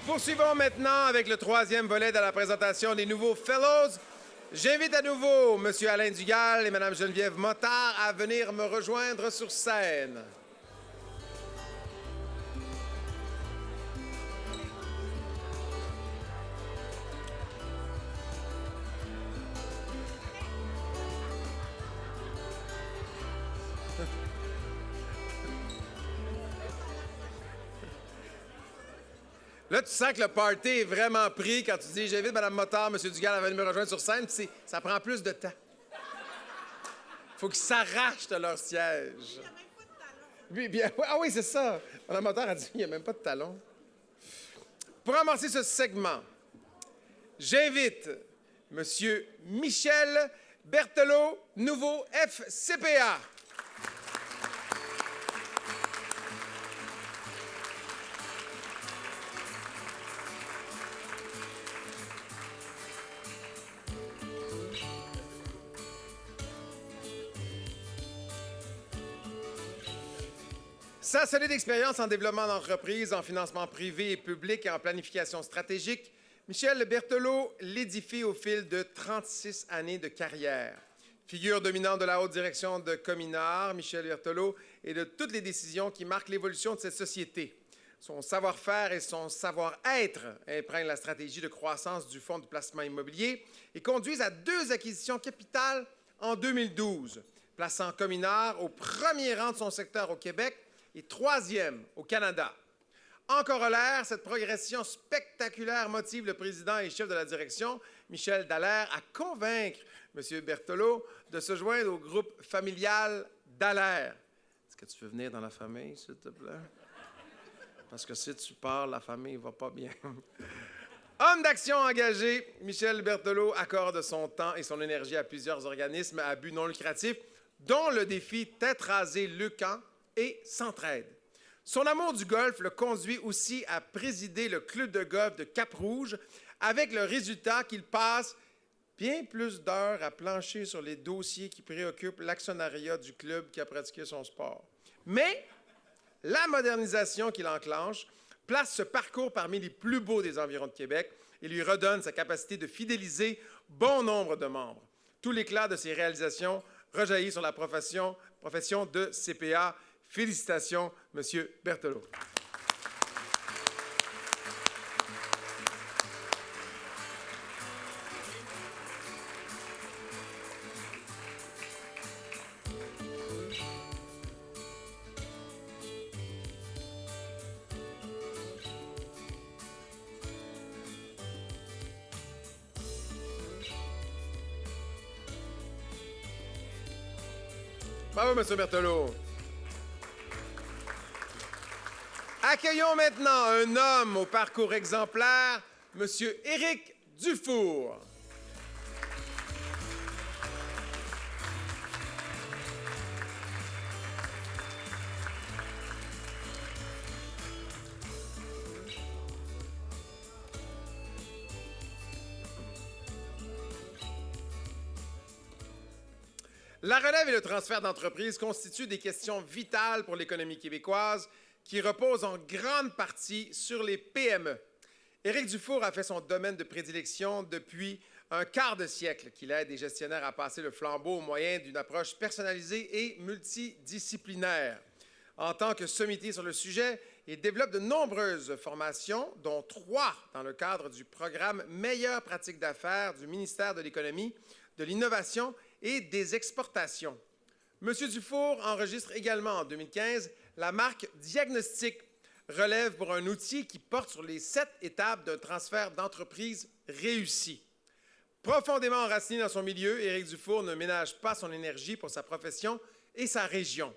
Poursuivons maintenant avec le troisième volet de la présentation des nouveaux Fellows. J'invite à nouveau M. Alain Dugal et Mme Geneviève Mottard à venir me rejoindre sur scène. Là, tu sens que le party est vraiment pris quand tu dis « J'invite Mme Mottard, M. Dugal à venir me rejoindre sur scène », puis ça prend plus de temps. Faut qu'ils s'arrachent de leur siège. Il n'y a même pas de talons. Oui, bien, ah oui, c'est ça. Mme Mottard a dit « Il n'y a même pas de talons ». Pour amorcer ce segment, j'invite M. Michel Berthelot, nouveau FCPA. Sa solide expérience en développement d'entreprise, en financement privé et public et en planification stratégique, Michel Berthelot l'édifie au fil de 36 années de carrière. Figure dominante de la haute direction de Cominard, Michel Berthelot est de toutes les décisions qui marquent l'évolution de cette société. Son savoir-faire et son savoir-être imprègnent la stratégie de croissance du Fonds de placement immobilier et conduisent à 2 acquisitions capitales en 2012, plaçant Cominard au premier rang de son secteur au Québec et 3e au Canada. En corollaire, cette progression spectaculaire motive le président et chef de la direction, Michel Dallaire, à convaincre M. Berthelot de se joindre au groupe familial Dallaire. Est-ce que tu peux venir dans la famille, s'il te plaît? Parce que si tu pars, la famille ne va pas bien. Homme d'action engagé, Michel Berthelot accorde son temps et son énergie à plusieurs organismes à but non lucratif, dont le défi Tête rasée Leucan et Centraide. Son amour du golf le conduit aussi à présider le club de golf de Cap-Rouge, avec le résultat qu'il passe bien plus d'heures à plancher sur les dossiers qui préoccupent l'actionnariat du club qui a pratiqué son sport. Mais la modernisation qu'il enclenche place ce parcours parmi les plus beaux des environs de Québec et lui redonne sa capacité de fidéliser bon nombre de membres. Tout l'éclat de ses réalisations rejaillit sur la profession de CPA. Félicitations, M. Berthelot. Bravo, M. Berthelot. Accueillons maintenant un homme au parcours exemplaire, M. Éric Dufour. La relève et le transfert d'entreprise constituent des questions vitales pour l'économie québécoise, qui repose en grande partie sur les PME. Éric Dufour a fait son domaine de prédilection depuis un quart de siècle qu'il aide les gestionnaires à passer le flambeau au moyen d'une approche personnalisée et multidisciplinaire. En tant que sommité sur le sujet, il développe de nombreuses formations, dont 3 dans le cadre du programme Meilleures pratiques d'affaires du ministère de l'Économie, de l'Innovation et des Exportations. M. Dufour enregistre également en 2015 la marque Diagnostic, relève pour un outil qui porte sur les 7 étapes d'un transfert d'entreprise réussi. Profondément enraciné dans son milieu, Éric Dufour ne ménage pas son énergie pour sa profession et sa région.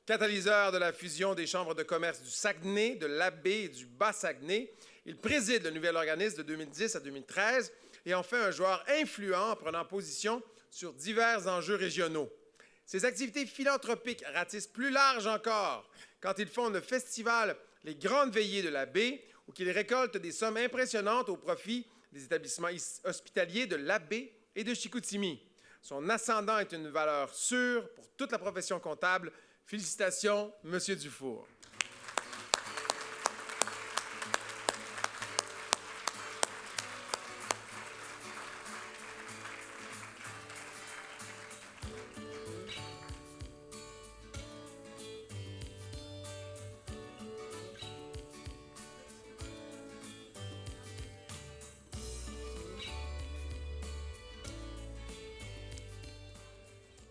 Catalyseur de la fusion des chambres de commerce du Saguenay, de l'Abbé et du Bas-Saguenay, il préside le nouvel organisme de 2010 à 2013 et en fait un joueur influent en prenant position sur divers enjeux régionaux. Ses activités philanthropiques ratissent plus large encore quand il fonde le festival Les Grandes Veillées de la Baie, où il récolte des sommes impressionnantes au profit des établissements hospitaliers de la Baie et de Chicoutimi. Son ascendant est une valeur sûre pour toute la profession comptable. Félicitations, M. Dufour.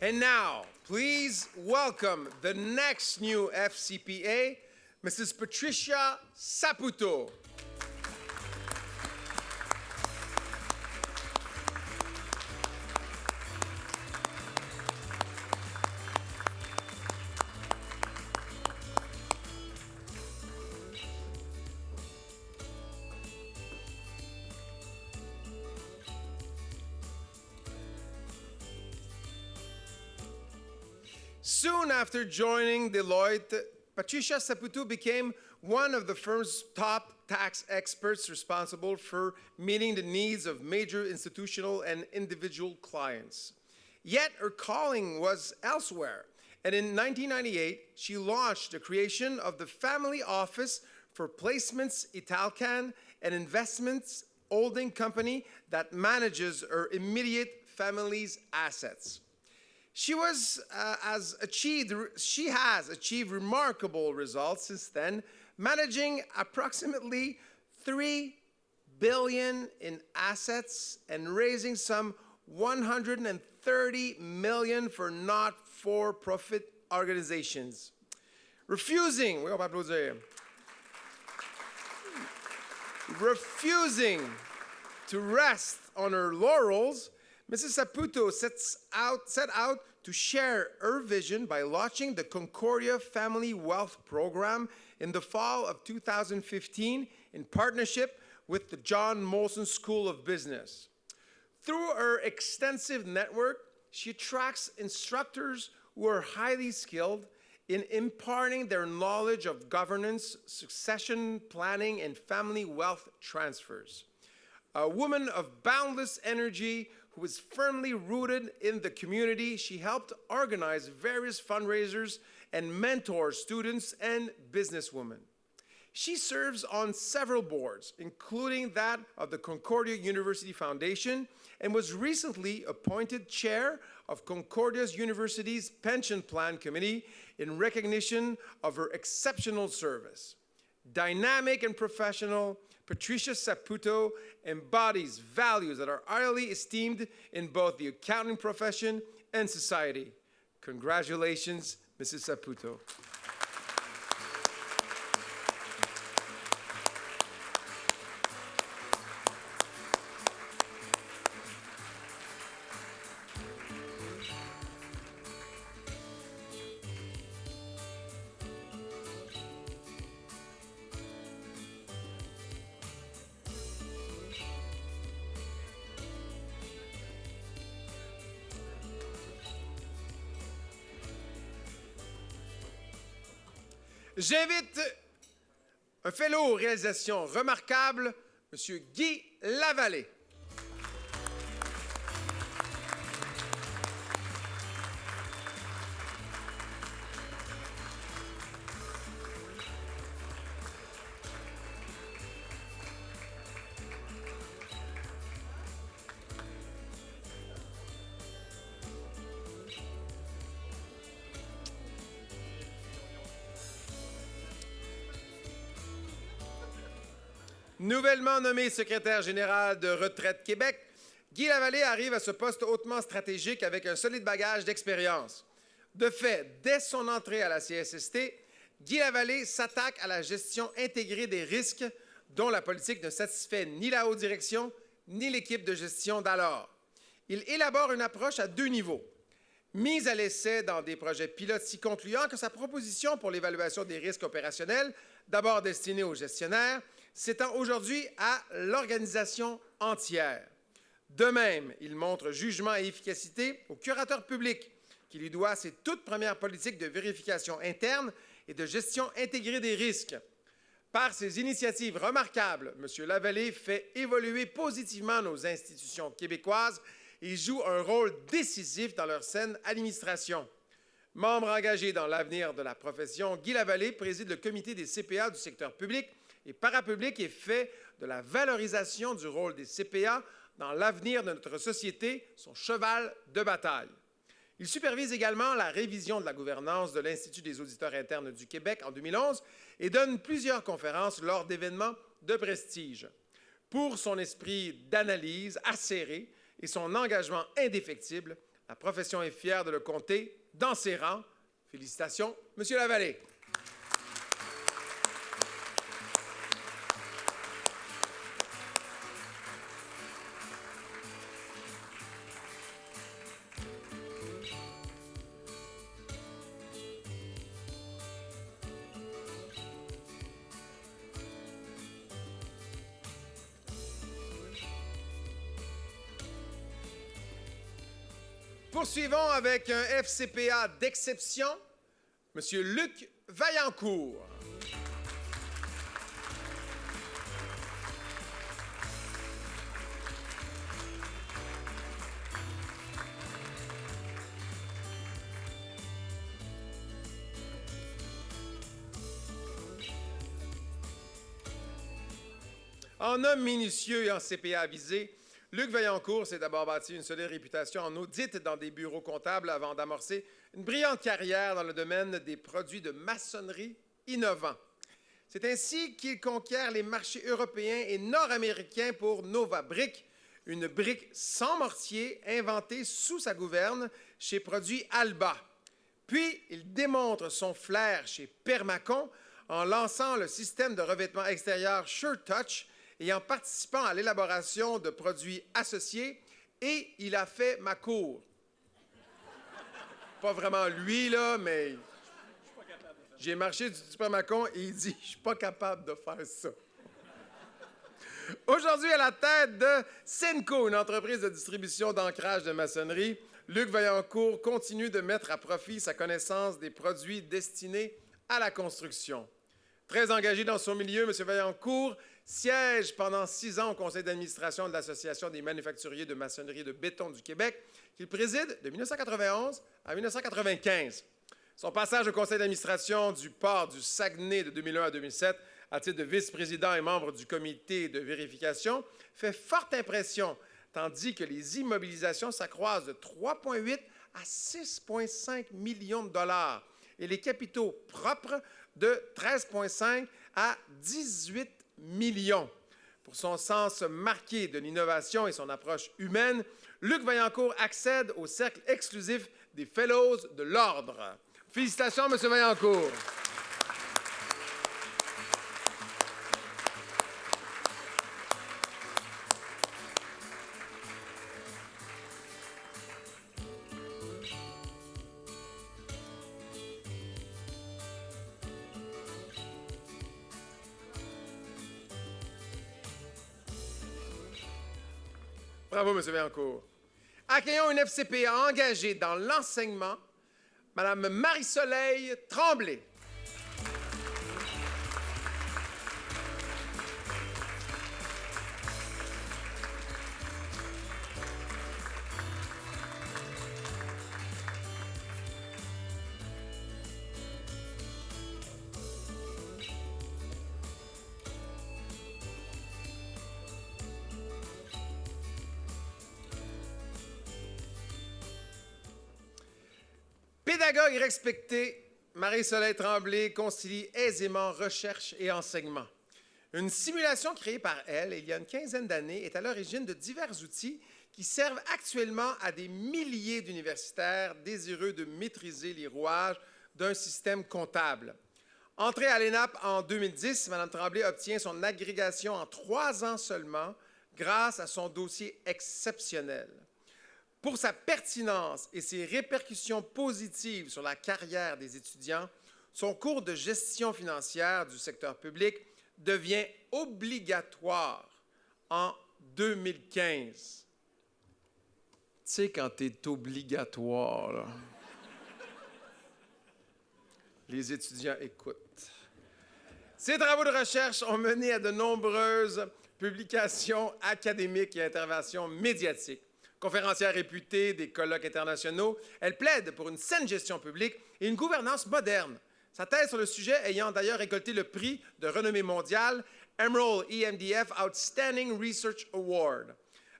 And now, please welcome the next new FCPA, Mrs. Patricia Saputo. Soon after joining Deloitte, Patricia Saputo became one of the firm's top tax experts responsible for meeting the needs of major institutional and individual clients. Yet her calling was elsewhere, and in 1998, she launched the creation of the Family Office for Placements Italcan, an investments holding company that manages her immediate family's assets. She has achieved remarkable results since then, managing approximately $3 billion in assets and raising some $130 million for not-for-profit organizations. Refusing to rest on her laurels, Mrs. Saputo set out to share her vision by launching the Concordia Family Wealth Program in the fall of 2015 in partnership with the John Molson School of Business. Through her extensive network, she attracts instructors who are highly skilled in imparting their knowledge of governance, succession planning, and family wealth transfers. A woman of boundless energy who is firmly rooted in the community, she helped organize various fundraisers and mentor students and businesswomen. She serves on several boards, including that of the Concordia University Foundation, and was recently appointed chair of Concordia University's Pension Plan Committee in recognition of her exceptional service. Dynamic and professional, Patricia Saputo embodies values that are highly esteemed in both the accounting profession and society. Congratulations, Mrs. Saputo. J'invite un fellow aux réalisations remarquables, M. Guy Lavallée. Nouvellement nommé secrétaire général de Retraite Québec, Guy Lavallée arrive à ce poste hautement stratégique avec un solide bagage d'expérience. De fait, dès son entrée à la CSST, Guy Lavallée s'attaque à la gestion intégrée des risques dont la politique ne satisfait ni la haute direction ni l'équipe de gestion d'alors. Il élabore une approche à deux niveaux. Mise à l'essai dans des projets pilotes si concluants que sa proposition pour l'évaluation des risques opérationnels, d'abord destinée aux gestionnaires, s'étend aujourd'hui à l'organisation entière. De même, il montre jugement et efficacité au curateur public, qui lui doit ses toutes premières politiques de vérification interne et de gestion intégrée des risques. Par ses initiatives remarquables, M. Lavallée fait évoluer positivement nos institutions québécoises et joue un rôle décisif dans leur saine administration. Membre engagé dans l'avenir de la profession, Guy Lavallée préside le comité des CPA du secteur public et parapublic et fait de la valorisation du rôle des CPA dans l'avenir de notre société son cheval de bataille. Il supervise également la révision de la gouvernance de l'Institut des auditeurs internes du Québec en 2011 et donne plusieurs conférences lors d'événements de prestige. Pour son esprit d'analyse acéré et son engagement indéfectible, La profession est fière de le compter dans ses rangs. Félicitations, Monsieur Lavallée. Poursuivons avec un FCPA d'exception, M. Luc Vaillancourt. En homme minutieux et en CPA avisé, Luc Vaillancourt s'est d'abord bâti une solide réputation en audit dans des bureaux comptables avant d'amorcer une brillante carrière dans le domaine des produits de maçonnerie innovants. C'est ainsi qu'il conquiert les marchés européens et nord-américains pour Nova Brick, une brique sans mortier inventée sous sa gouverne chez Produits Alba. Puis, il démontre son flair chez Permacon en lançant le système de revêtement extérieur SureTouch et en participant à l'élaboration de produits associés, et il a fait ma cour. Pas vraiment lui, là, mais j'ai marché du Permacon et il dit « Je suis pas capable de faire ça ». Aujourd'hui, à la tête de Senco, une entreprise de distribution d'ancrage de maçonnerie, Luc Vaillancourt continue de mettre à profit sa connaissance des produits destinés à la construction. Très engagé dans son milieu, M. Vaillancourt siège pendant 6 ans au conseil d'administration de l'Association des manufacturiers de maçonnerie de béton du Québec, qu'il préside de 1991 à 1995. Son passage au conseil d'administration du port du Saguenay de 2001 à 2007, à titre de vice-président et membre du comité de vérification, fait forte impression, tandis que les immobilisations s'accroissent de 3,8 à 6,5 millions de dollars et les capitaux propres de 13,5 à 18 millions. Pour son sens marqué de l'innovation et son approche humaine, Luc Vaillancourt accède au cercle exclusif des Fellows de l'Ordre. Félicitations, M. Vaillancourt. Bravo, M. Vaillancourt. Accueillons une FCPA engagée dans l'enseignement, Mme Marie-Soleil Tremblay. Pédagogue respectée, Marie-Soleil Tremblay concilie aisément recherche et enseignement. Une simulation créée par elle il y a une quinzaine d'années est à l'origine de divers outils qui servent actuellement à des milliers d'universitaires désireux de maîtriser les rouages d'un système comptable. Entrée à l'ENAP en 2010, Mme Tremblay obtient son agrégation en 3 ans seulement grâce à son dossier exceptionnel. Pour sa pertinence et ses répercussions positives sur la carrière des étudiants, son cours de gestion financière du secteur public devient obligatoire en 2015. Tu sais, quand tu es obligatoire, là, les étudiants écoutent. Ses travaux de recherche ont mené à de nombreuses publications académiques et interventions médiatiques. Conférencière réputée des colloques internationaux, elle plaide pour une saine gestion publique et une gouvernance moderne. Sa thèse sur le sujet ayant d'ailleurs récolté le prix de renommée mondiale Emerald EMDF Outstanding Research Award.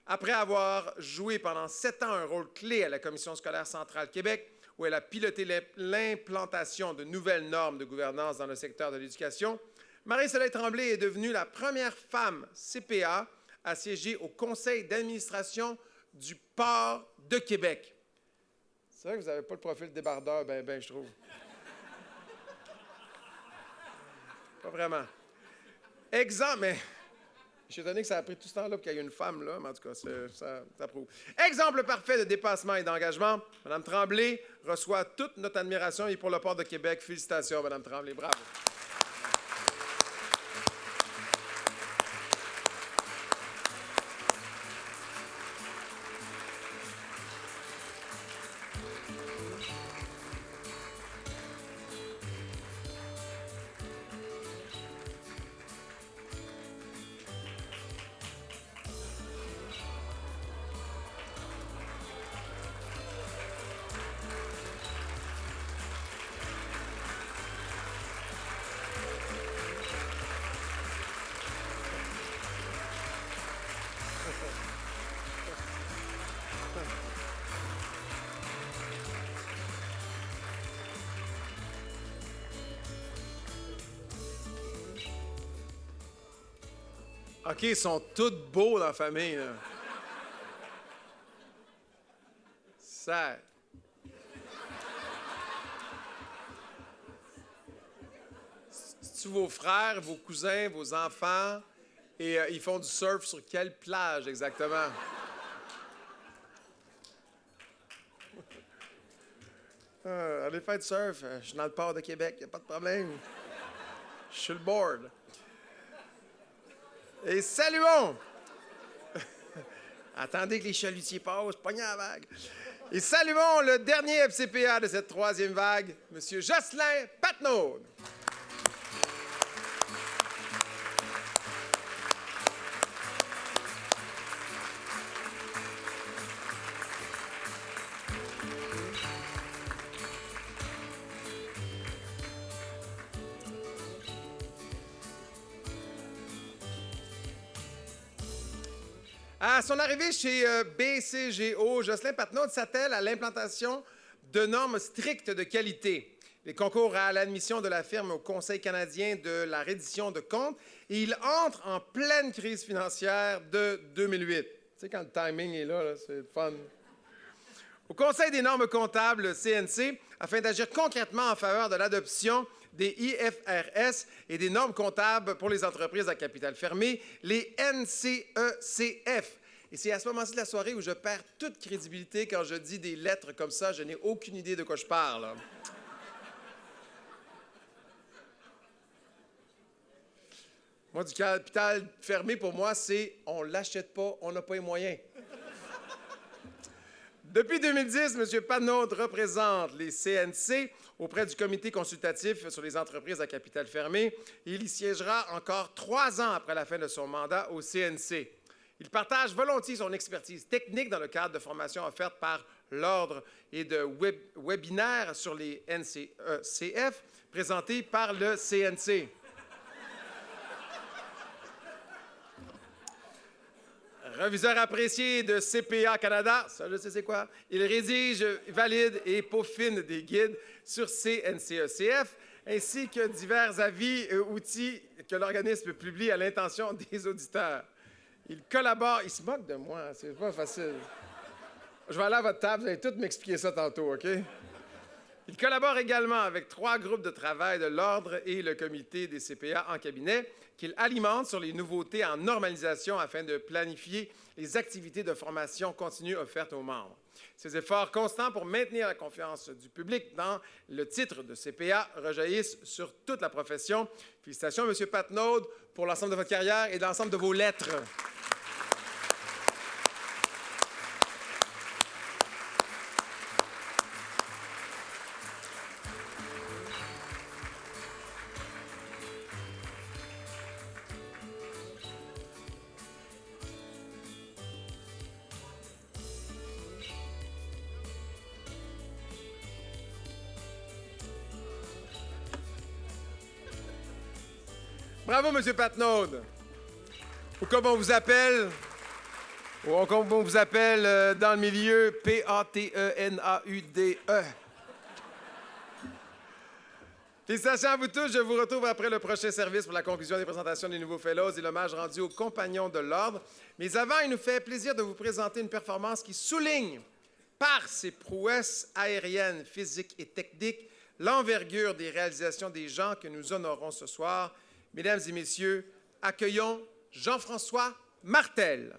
Après avoir joué pendant 7 ans un rôle clé à la Commission scolaire centrale Québec, où elle a piloté l'implantation de nouvelles normes de gouvernance dans le secteur de l'éducation, Marie-Soleil Tremblay est devenue la première femme CPA à siéger au conseil d'administration du port de Québec. C'est vrai que vous n'avez pas le profil débardeur, je trouve. Pas vraiment. Exemple, mais je suis étonné que ça a pris tout ce temps-là pour qu'il y ait une femme, là, mais en tout cas, ça prouve. Exemple parfait de dépassement et d'engagement. Mme Tremblay reçoit toute notre admiration et pour le port de Québec. Félicitations, Mme Tremblay. Bravo. OK, ils sont tous beaux dans la famille, là. Ça. C'est-tu vos frères, vos cousins, vos enfants? Et ils font du surf sur quelle plage exactement? Allez faire du surf. Je suis dans le port de Québec, il n'y a pas de problème. Je suis le board. Et saluons! Attendez que les chalutiers passent, pognez la vague. Et saluons le dernier FCPA de cette troisième vague, M. Jocelyn Patnaud. À son arrivée chez BCGO, Jocelyn Patnaud s'attelle à l'implantation de normes strictes de qualité. Les concours à l'admission de la firme au Conseil canadien de la reddition de comptes et il entre en pleine crise financière de 2008. Tu sais, quand le timing est là c'est fun. Au Conseil des normes comptables, le CNC, afin d'agir concrètement en faveur de l'adoption des IFRS et des normes comptables pour les entreprises à capital fermé, les NCECF. Et c'est à ce moment-ci de la soirée où je perds toute crédibilité quand je dis des lettres comme ça. Je n'ai aucune idée de quoi je parle. Moi, du capital fermé, pour moi, c'est on ne l'achète pas, on n'a pas les moyens. Depuis 2010, M. Patnaud représente les CNC auprès du Comité consultatif sur les entreprises à capital fermé. Il y siégera encore 3 ans après la fin de son mandat au CNC. Il partage volontiers son expertise technique dans le cadre de formations offertes par l'Ordre et de webinaires sur les NCECF présentés par le CNC. Reviseur apprécié de CPA Canada, ça je sais c'est quoi, il rédige, valide et peaufine des guides sur CNCECF, ainsi que divers avis et outils que l'organisme publie à l'intention des auditeurs. Il collabore, il se moque de moi, c'est pas facile. Je vais aller à votre table, vous allez tous m'expliquer ça tantôt, OK? Il collabore également avec 3 groupes de travail de l'Ordre et le Comité des CPA en cabinet qu'il alimente sur les nouveautés en normalisation afin de planifier les activités de formation continue offertes aux membres. Ces efforts constants pour maintenir la confiance du public dans le titre de CPA rejaillissent sur toute la profession. Félicitations, M. Patnaud, pour l'ensemble de votre carrière et de l'ensemble de vos lettres. Bravo, M. Patnaud. Ou comme on vous appelle, dans le milieu, P-A-T-E-N-A-U-D-E. Félicitations à vous tous. Je vous retrouve après le prochain service pour la conclusion des présentations des nouveaux fellows et l'hommage rendu aux compagnons de l'Ordre. Mais avant, il nous fait plaisir de vous présenter une performance qui souligne par ses prouesses aériennes, physiques et techniques, l'envergure des réalisations des gens que nous honorons ce soir. Mesdames et messieurs, accueillons Jean-François Martel.